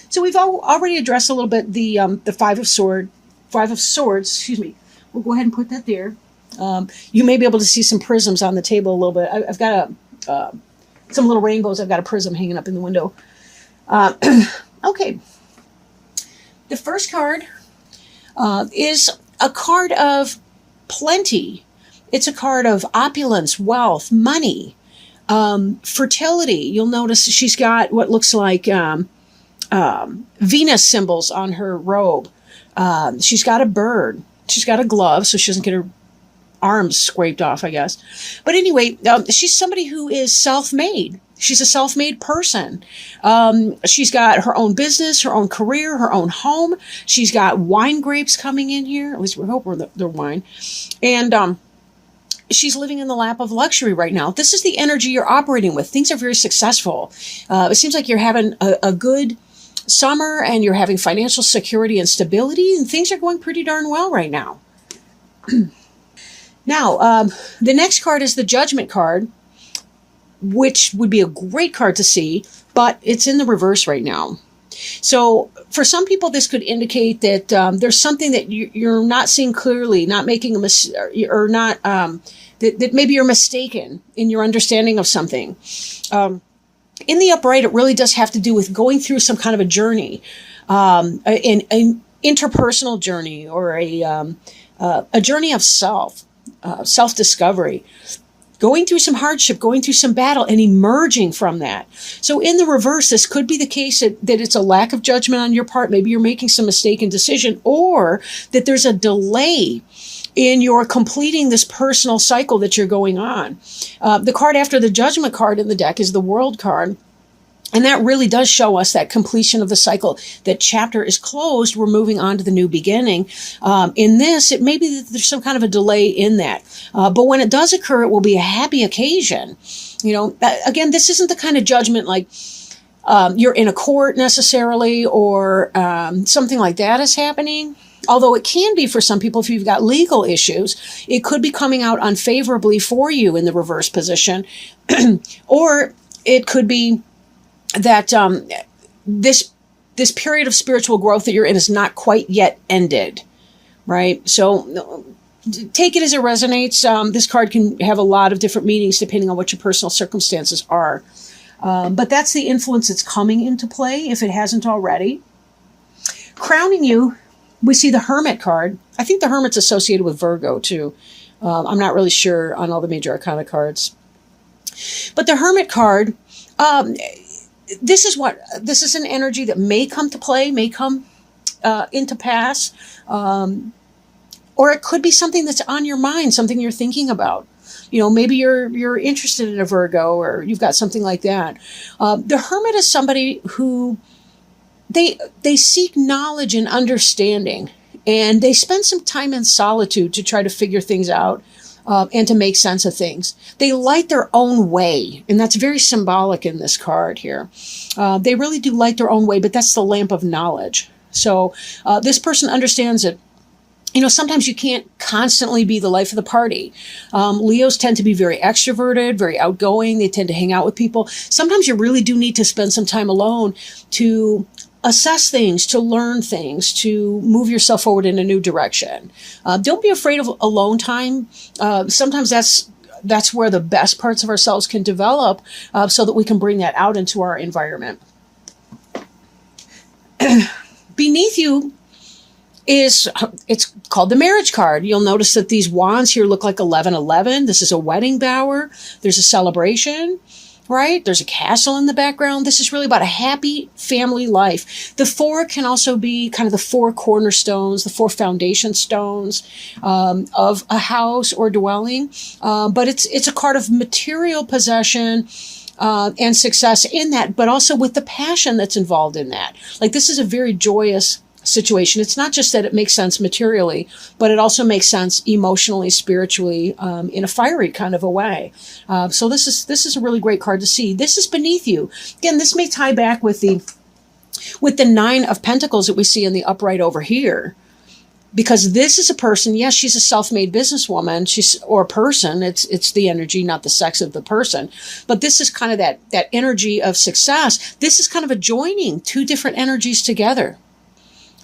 So we've already addressed a little bit the Five of Swords, excuse me. We'll go ahead and put that there. You may be able to see some prisms on the table a little bit. I've got some little rainbows. I've got a prism hanging up in the window. Okay. The first card is a card of plenty. It's a card of opulence, wealth, money, fertility. You'll notice she's got what looks like Venus symbols on her robe. She's got a bird. She's got a glove so she doesn't get her arms scraped off, I guess. But anyway, she's somebody who is self-made. She's a self-made person. She's got her own business, her own career, her own home. She's got wine grapes coming in here. At least we hope they're wine. And she's living in the lap of luxury right now. This is the energy you're operating with. Things are very successful. It seems like you're having a good summer and you're having financial security and stability, and things are going pretty darn well right now. Now, the next card is the Judgment card, which would be a great card to see, but it's in the reverse right now. So for some people, this could indicate that there's something that you're not seeing clearly, not making a mistake, or not, that maybe you're mistaken in your understanding of something. In the upright, it really does have to do with going through some kind of a journey, an interpersonal journey, or a journey of self-discovery. Going through some hardship, going through some battle, and emerging from that. So in the reverse, this could be the case that it's a lack of judgment on your part. Maybe you're making some mistaken decision, or that there's a delay in your completing this personal cycle that you're going on. The card after the Judgment card in the deck is the World card. And that really does show us that completion of the cycle. That chapter is closed. We're moving on to the new beginning. In this, it may be that there's some kind of a delay in that. But when it does occur, it will be a happy occasion. You know, again, this isn't the kind of judgment like you're in a court necessarily, or something like that is happening. Although it can be for some people if you've got legal issues, it could be coming out unfavorably for you in the reverse position. Or it could be that this period of spiritual growth that you're in is not quite yet ended, right? So take it as it resonates. This card can have a lot of different meanings depending on what your personal circumstances are. But that's the influence that's coming into play if it hasn't already. Crowning you, we see the Hermit card. I think the Hermit's associated with Virgo too. I'm not really sure on all the major arcana cards. But the Hermit card, this is an energy that may come to play, may come into pass, or it could be something that's on your mind, something you're thinking about. You know, maybe you're interested in a Virgo, or you've got something like that. The Hermit is somebody who they seek knowledge and understanding, and they spend some time in solitude to try to figure things out. And to make sense of things. They light their own way, and that's very symbolic in this card here. They really do light their own way, but that's the lamp of knowledge. So this person understands that, you know, sometimes you can't constantly be the life of the party. Leos tend to be very extroverted, very outgoing. They tend to hang out with people. Sometimes you really do need to spend some time alone to assess things, to learn things, to move yourself forward in a new direction. Don't be afraid of alone time. Sometimes that's where the best parts of ourselves can develop, so that we can bring that out into our environment. Beneath you it's called the Marriage card. You'll notice that these wands here look like 1111. This is a wedding bower. There's a celebration. Right? There's a castle in the background. This is really about a happy family life. The four can also be kind of the four cornerstones, the four foundation stones of a house or dwelling. But it's a card of material possession and success in that, but also with the passion that's involved in that. Like, this is a very joyous situation. It's not just that it makes sense materially, but it also makes sense emotionally, spiritually, in a fiery kind of a way. So this is a really great card to see. This is beneath you. Again, this may tie back with the Nine of Pentacles that we see in the upright over here. Because this is a person, yes, she's a self-made businesswoman, or a person. It's the energy, not the sex of the person. But this is kind of that energy of success. This is kind of a joining two different energies together,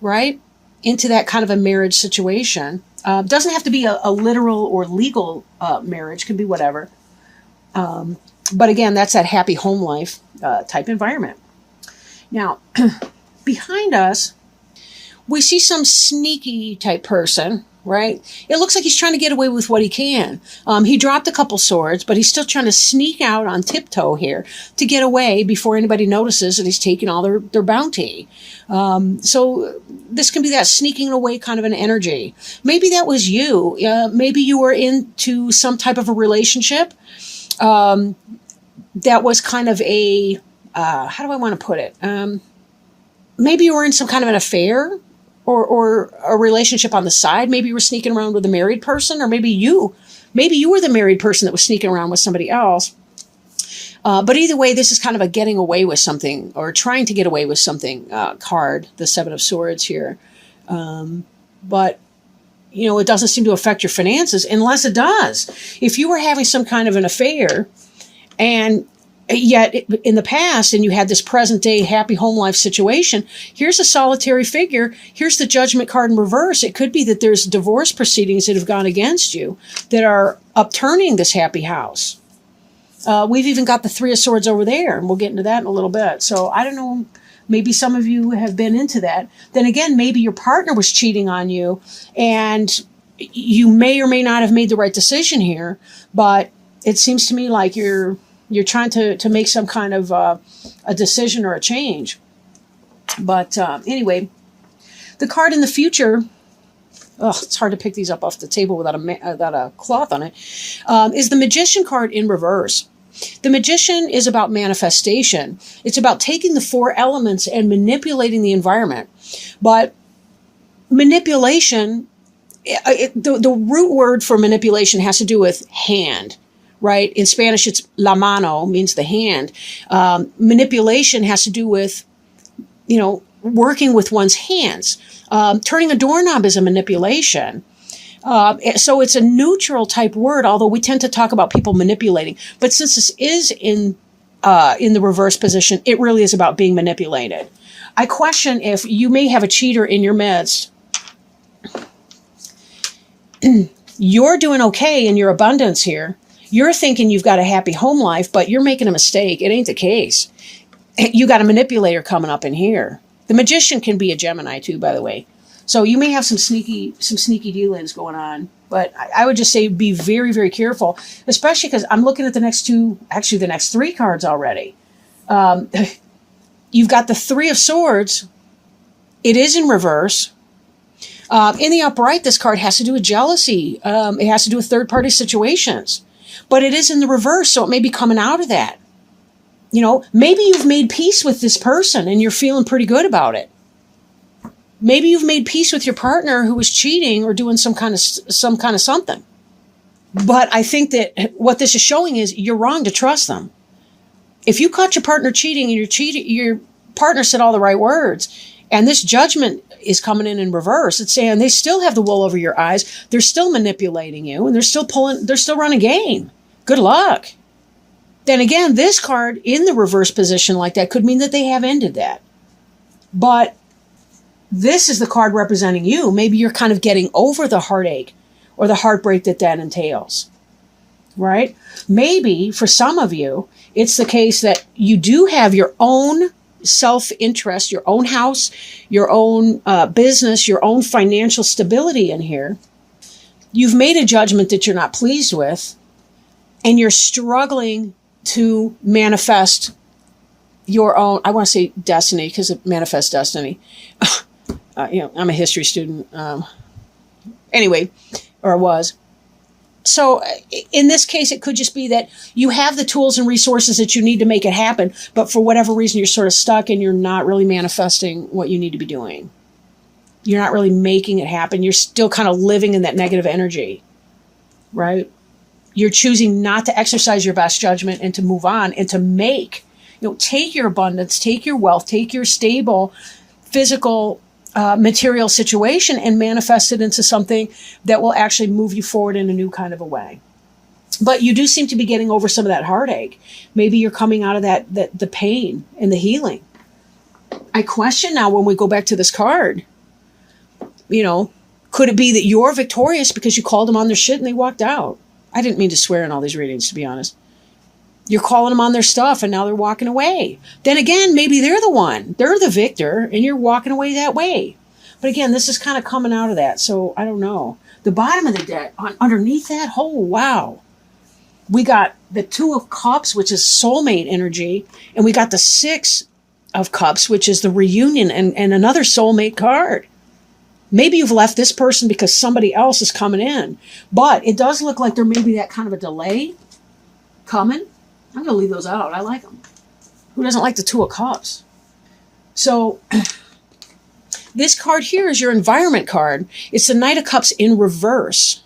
right? Into that kind of a marriage situation. Doesn't have to be a literal or legal marriage. Could be whatever. But again, that's that happy home life type environment. Now, behind us, we see some sneaky type person, right? It looks like he's trying to get away with what he can. He dropped a couple swords, but he's still trying to sneak out on tiptoe here to get away before anybody notices that he's taking all their bounty. So this can be that sneaking away kind of an energy. Maybe that was you. Maybe you were into some type of a relationship that was kind of a, how do I want to put it? Maybe you were in some kind of an affair, or a relationship on the side. Maybe you were sneaking around with a married person, or maybe you were the married person that was sneaking around with somebody else. But either way, this is kind of a getting away with something, or trying to get away with something card, the Seven of Swords here. But, it doesn't seem to affect your finances unless it does. If you were having some kind of an affair, and yet in the past, and you had this present day happy home life situation, here's a solitary figure. Here's the Judgment card in reverse. It could be that there's divorce proceedings that have gone against you that are upturning this happy house. We've even got the Three of Swords over there, and we'll get into that in a little bit. So I don't know, maybe some of you have been into that. Then again, maybe your partner was cheating on you, and you may or may not have made the right decision here, but it seems to me like you're trying to make some kind of a decision or a change. But anyway, the card in the future, it's hard to pick these up off the table without a cloth on it, is the Magician card in reverse. The Magician is about manifestation. It's about taking the four elements and manipulating the environment. But manipulation, the root word for manipulation has to do with hand. Right? In Spanish, it's la mano, means the hand. Manipulation has to do with, working with one's hands. Turning a doorknob is a manipulation. So it's a neutral type word, although we tend to talk about people manipulating. But since this is in the reverse position, it really is about being manipulated. I question if you may have a cheater in your midst. You're doing okay in your abundance here. You're thinking you've got a happy home life, but you're making a mistake. It ain't the case. You got a manipulator coming up in here. The Magician can be a Gemini too, by the way. So you may have some sneaky dealings going on, but I would just say be very, very careful, especially because I'm looking at the next three cards already. You've got the Three of Swords. It is in reverse. In the upright, this card has to do with jealousy. It has to do with third-party situations. But it is in the reverse, so it may be coming out of that. Maybe you've made peace with this person and you're feeling pretty good about it. Maybe you've made peace with your partner who was cheating or doing some kind of something. But I think that what this is showing is you're wrong to trust them. If you caught your partner cheating and your partner said all the right words, and this Judgment is coming in reverse, it's saying they still have the wool over your eyes. They're still manipulating you, and they're still running game. Good luck. Then again, this card in the reverse position like that could mean that they have ended that. But this is the card representing you. Maybe you're kind of getting over the heartache or the heartbreak that entails, right? Maybe for some of you, it's the case that you do have your own self-interest, your own house, your own business, your own financial stability in here. You've made a judgment that you're not pleased with, and you're struggling to manifest your own, I want to say destiny, because it manifests destiny. I'm a history student. Anyway, or was. So in this case, it could just be that you have the tools and resources that you need to make it happen, but for whatever reason, you're sort of stuck and you're not really manifesting what you need to be doing. You're not really making it happen. You're still kind of living in that negative energy, right? You're choosing not to exercise your best judgment and to move on and to make, take your abundance, take your wealth, take your stable physical material situation and manifest it into something that will actually move you forward in a new kind of a way. But you do seem to be getting over some of that heartache. Maybe you're coming out of that the pain and the healing. I question now when we go back to this card, could it be that you're victorious because you called them on their shit and they walked out? I didn't mean to swear in all these readings, to be honest. You're calling them on their stuff and now they're walking away. Then again, maybe they're the one. They're the victor and you're walking away that way. But again, this is kind of coming out of that. So I don't know. The bottom of the deck, underneath that, oh, wow. We got the 2 of Cups, which is soulmate energy. And we got the 6 of Cups, which is the reunion and another soulmate card. Maybe you've left this person because somebody else is coming in. But it does look like there may be that kind of a delay coming. I'm going to leave those out. I like them. Who doesn't like the 2 of Cups? So this card here is your environment card. It's the Knight of Cups in reverse.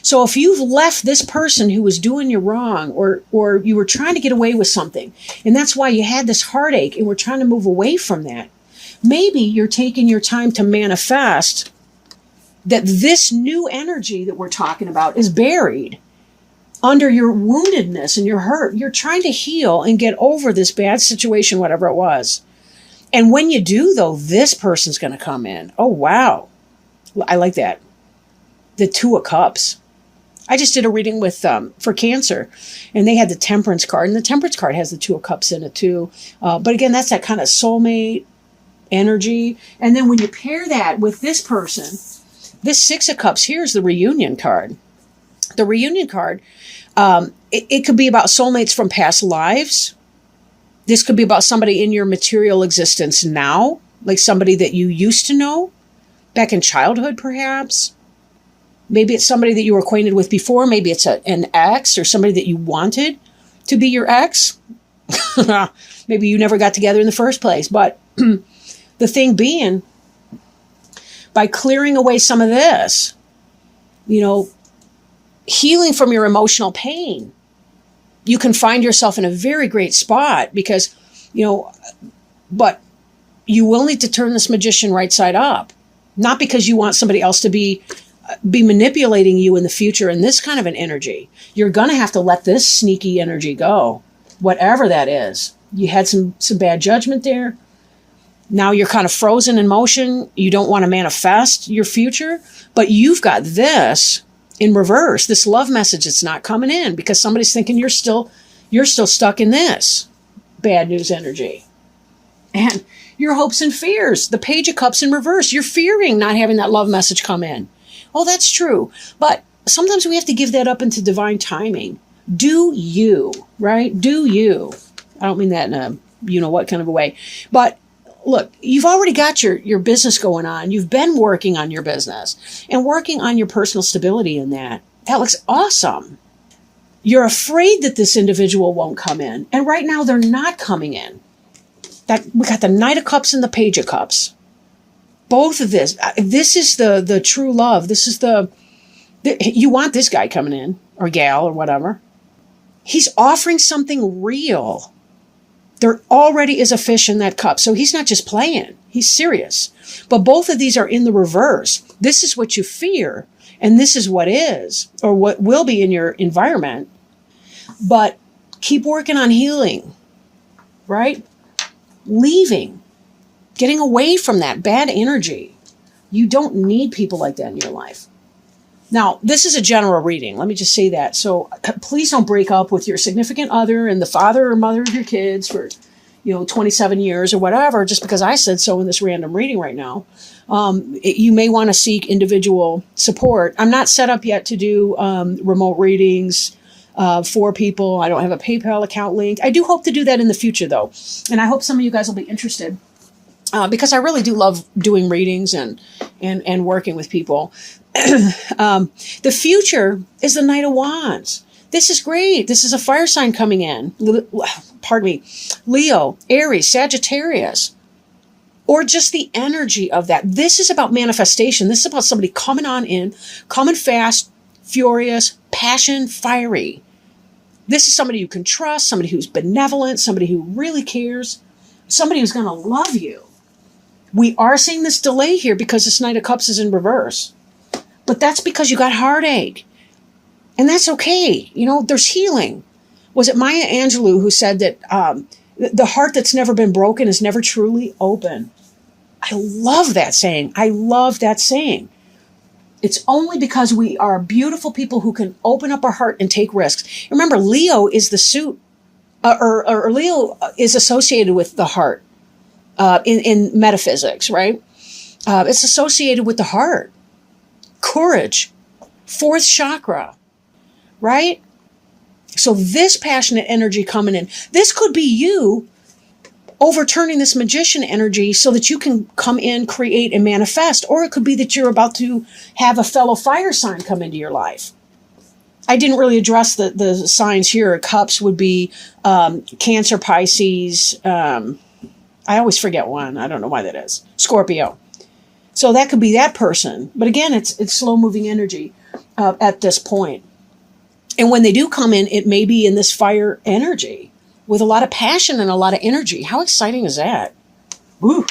So if you've left this person who was doing you wrong or you were trying to get away with something, and that's why you had this heartache and we're trying to move away from that, maybe you're taking your time to manifest that this new energy that we're talking about is buried under your woundedness and your hurt. You're trying to heal and get over this bad situation, whatever it was. And when you do, though, this person's going to come in. Oh, wow. I like that. The 2 of Cups. I just did a reading with for Cancer, and they had the Temperance card. And the Temperance card has the 2 of Cups in it, too. But again, that's that kind of soulmate energy. And then when you pair that with this person, this 6 of Cups, here's the reunion card. The reunion card, it could be about soulmates from past lives. This could be about somebody in your material existence now, like somebody that you used to know back in childhood, perhaps. Maybe it's somebody that you were acquainted with before. Maybe it's an ex or somebody that you wanted to be your ex. Maybe you never got together in the first place. But the thing being, by clearing away some of this, healing from your emotional pain, you can find yourself in a very great spot because, but you will need to turn this magician right side up, not because you want somebody else to be manipulating you in the future in this kind of an energy. You're going to have to let this sneaky energy go, whatever that is. You had some bad judgment there. Now you're kind of frozen in motion. You don't want to manifest your future, but you've got this in reverse, this love message that's not coming in because somebody's thinking you're still stuck in this bad news energy. And your hopes and fears, the Page of Cups in reverse, you're fearing not having that love message come in. Oh, that's true. But sometimes we have to give that up into divine timing. Do you, right? Do you. I don't mean that in a you-know-what kind of a way. But look, you've already got your business going on. You've been working on your business and working on your personal stability in that. That looks awesome. You're afraid that this individual won't come in. And right now they're not coming in. We got the Knight of Cups and the Page of Cups. Both of this is the true love. This is you want this guy coming in or gal or whatever. He's offering something real. There already is a fish in that cup. So he's not just playing. He's serious. But both of these are in the reverse. This is what you fear. And this is what is or what will be in your environment. But keep working on healing, right? Leaving, getting away from that bad energy. You don't need people like that in your life. Now, this is a general reading. Let me just say that. So please don't break up with your significant other and the father or mother of your kids for, 27 years or whatever, just because I said so in this random reading right now. You may want to seek individual support. I'm not set up yet to do remote readings for people. I don't have a PayPal account linked. I do hope to do that in the future, though. And I hope some of you guys will be interested. Because I really do love doing readings and working with people. The future is the Knight of Wands. This is great. This is a fire sign coming in. Pardon me. Leo, Aries, Sagittarius. Or just the energy of that. This is about manifestation. This is about somebody coming on in, coming fast, furious, passion, fiery. This is somebody you can trust, somebody who's benevolent, somebody who really cares, somebody who's going to love you. We are seeing this delay here because this Knight of Cups is in reverse. But that's because you got heartache. And that's okay. You know, there's healing. Was it Maya Angelou who said that the heart that's never been broken is never truly open? I love that saying. I love that saying. It's only because we are beautiful people who can open up our heart and take risks. Remember, Leo is the suit, or Leo is associated with the heart in metaphysics, right? It's associated with the heart. Courage. Fourth chakra, right? So this passionate energy coming in, this could be you overturning this magician energy so that you can come in, create, and manifest. Or it could be that you're about to have a fellow fire sign come into your life. I didn't really address the signs here. Cups would be Cancer, Pisces. I always forget one. I don't know why that is. Scorpio. So that could be that person. But again, it's slow-moving energy at this point. And when they do come in, it may be in this fire energy with a lot of passion and a lot of energy. How exciting is that? Woo!